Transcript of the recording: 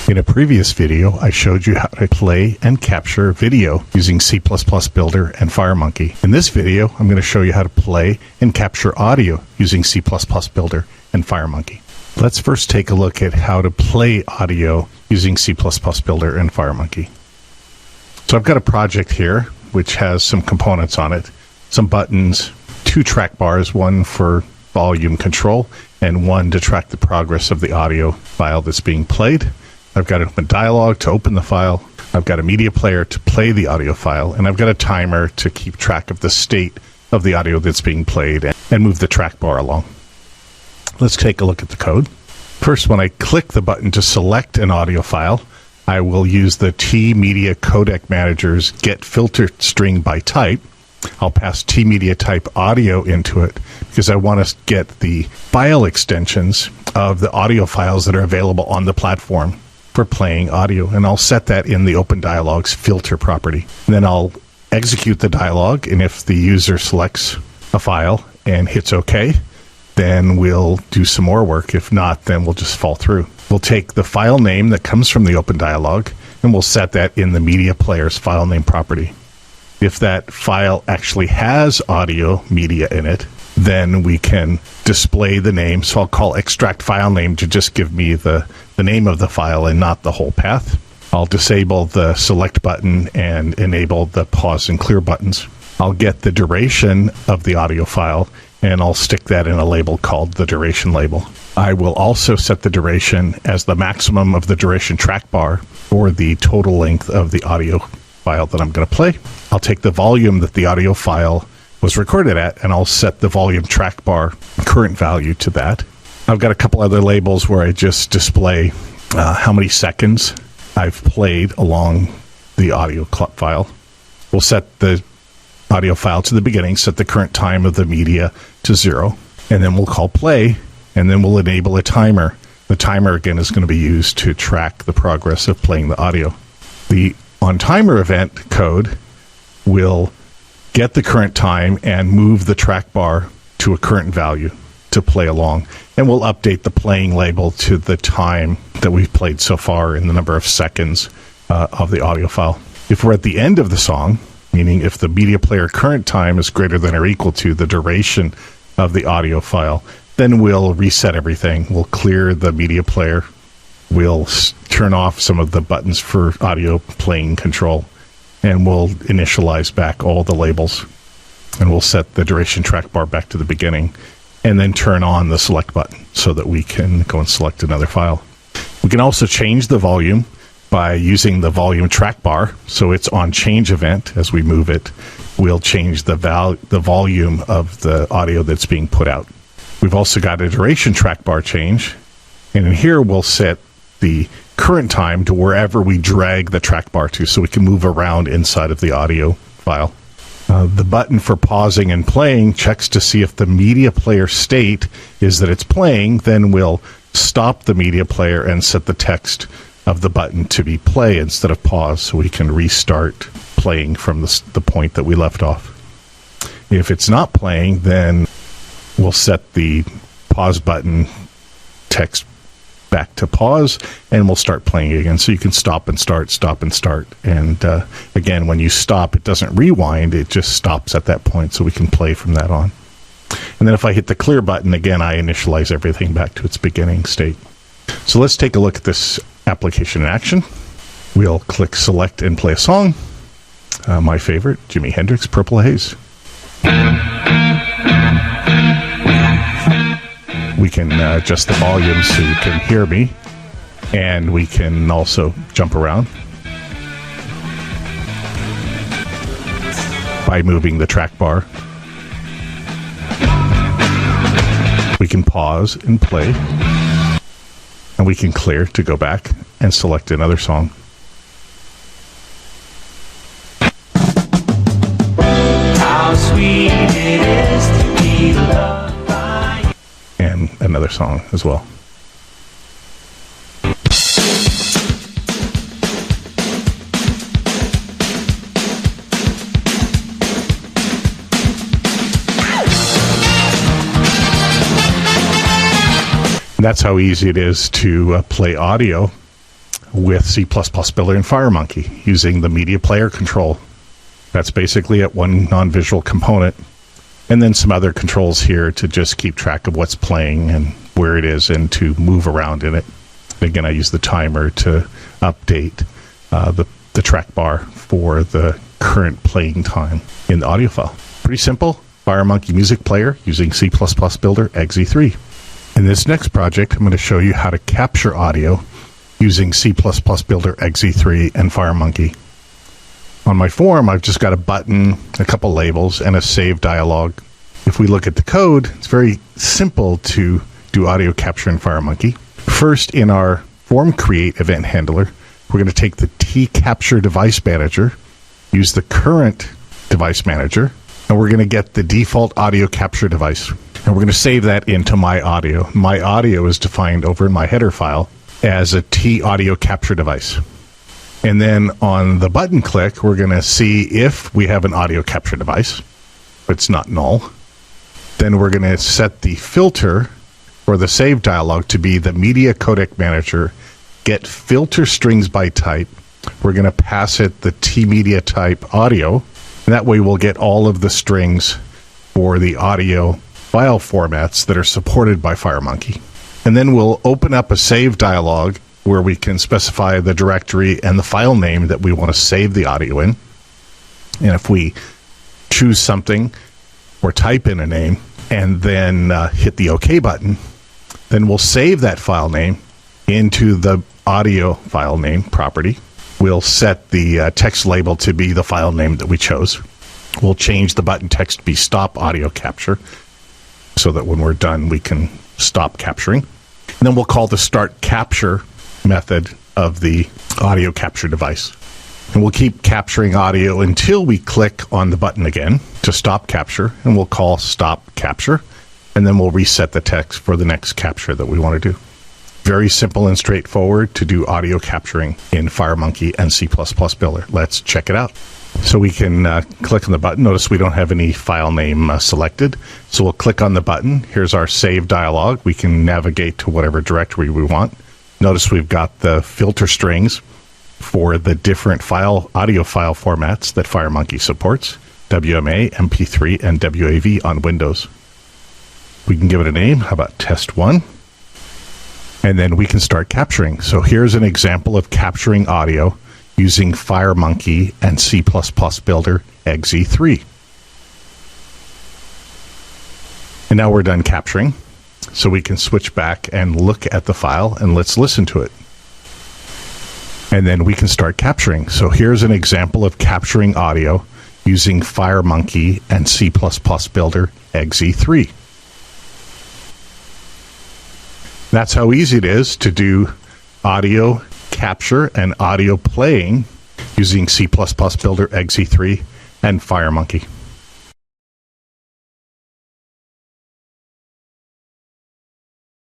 In a previous video, I showed you how to play and capture video using C++ Builder and FireMonkey. In this video, I'm going to show you how to play and capture audio using C++ Builder and FireMonkey. Let's first take a look at how to play audio using C++ Builder and FireMonkey. So I've got a project here which has some components on it, some buttons, 2 track bars, one for volume control and one to track the progress of the audio file that's being played. I've got an open dialog to open the file. I've got a media player to play the audio file, and I've got a timer to keep track of the state of the audio that's being played and move the track bar along. Let's take a look at the code. First, when I click the button to select an audio file, I will use the T-Media Codec Manager's get filter string by type. I'll pass T-Media type audio into it because I want to get the file extensions of the audio files that are available on the platform for playing audio, and I'll set that in the open dialog's filter property. And then I'll execute the dialog, and if the user selects a file and hits OK, then we'll do some more work. If not, then we'll just fall through. We'll take the file name that comes from the open dialog, and we'll set that in the media player's file name property. If that file actually has audio media in it, then we can display the name. So I'll call extract file name to just give me the name of the file and not the whole path. I'll disable the select button and enable the pause and clear buttons. I'll get the duration of the audio file, and I'll stick that in a label called the duration label. I will also set the duration as the maximum of the duration track bar for the total length of the audio file that I'm going to play. I'll take the volume that the audio file was recorded at, and I'll set the volume track bar current value to that. I've got a couple other labels where I just display how many seconds I've played along the audio file. We'll set the audio file to the beginning, set the current time of the media to 0, and then we'll call play, and then we'll enable a timer. The timer, again, is going to be used to track the progress of playing the audio. The onTimer event code will get the current time and move the track bar to a current value to play along. And we'll update the playing label to the time that we've played so far in the number of seconds of the audio file. If we're at the end of the song, meaning if the media player current time is greater than or equal to the duration of the audio file, then we'll reset everything. We'll clear the media player. We'll turn off some of the buttons for audio playing control, and we'll initialize back all the labels, and we'll set the duration track bar back to the beginning, and then turn on the select button so that we can go and select another file. We can also change the volume by using the volume track bar. So it's on change event. As we move it, we'll change the volume of the audio that's being put out. We've also got a duration track bar change, and in here we'll set the current time to wherever we drag the track bar to, so we can move around inside of the audio file. The button for pausing and playing checks to see if the media player state is that it's playing. Then we'll stop the media player and set the text of the button to be play instead of pause, so we can restart playing from the point that we left off. If it's not playing, then we'll set the pause button text back to pause, and we'll start playing again. So you can stop and start, stop and start. And again, when you stop, it doesn't rewind, it just stops at that point, so we can play from that on. And then if I hit the clear button, again, I initialize everything back to its beginning state. So let's take a look at this application in action. We'll click select and play a song. My favorite, Jimi Hendrix, Purple Haze. We can adjust the volume so you can hear me, and we can also jump around by moving the track bar. We can pause and play, and we can clear to go back and select another song. How sweet it is to be loved by you. And another song as well. That's how easy it is to play audio with C++ Builder and FireMonkey using the media player control. That's basically it, one non-visual component. And then some other controls here to just keep track of what's playing and where it is and to move around in it. Again, I use the timer to update the track bar for the current playing time in the audio file. Pretty simple. FireMonkey music player using C++ Builder exe3. In this next project, I'm going to show you how to capture audio using C++ Builder exe3 and FireMonkey. On my form, I've just got a button, a couple labels, and a save dialog. If we look at the code, it's very simple to do audio capture in FireMonkey. First, in our form create event handler, we're going to take the tCapture device manager, use the current device manager, and we're going to get the default audio capture device. And we're going to save that into my audio. My audio is defined over in my header file as a T audio capture device. And then on the button click, we're going to see if we have an audio capture device. It's not null. Then we're going to set the filter for the save dialog to be the media codec manager, get filter strings by type. We're going to pass it the tmedia type audio. And that way we'll get all of the strings for the audio file formats that are supported by FireMonkey. And then we'll open up a save dialog where we can specify the directory and the file name that we want to save the audio in. And if we choose something or type in a name and then hit the OK button, then we'll save that file name into the audio file name property. We'll set the text label to be the file name that we chose. We'll change the button text to be stop audio capture so that when we're done, we can stop capturing. And then we'll call the start capture method of the audio capture device. And we'll keep capturing audio until we click on the button again to stop capture, and we'll call stop capture, and then we'll reset the text for the next capture that we want to do. Very simple and straightforward to do audio capturing in FireMonkey and C++ Builder. Let's check it out. So we can click on the button. Notice we don't have any file name selected. So we'll click on the button. Here's our save dialog. We can navigate to whatever directory we want. Notice we've got the filter strings for the different audio file formats that FireMonkey supports, WMA, MP3, and WAV on Windows. We can give it a name. How about test 1? And then we can start capturing. So here's an example of capturing audio using FireMonkey and C++ Builder exe3. And now we're done capturing. So we can switch back and look at the file, and let's listen to it. And then we can start capturing. So here's an example of capturing audio using FireMonkey and C++ Builder exe3. That's how easy it is to do audio capture and audio playing using C++ Builder exe3 and FireMonkey.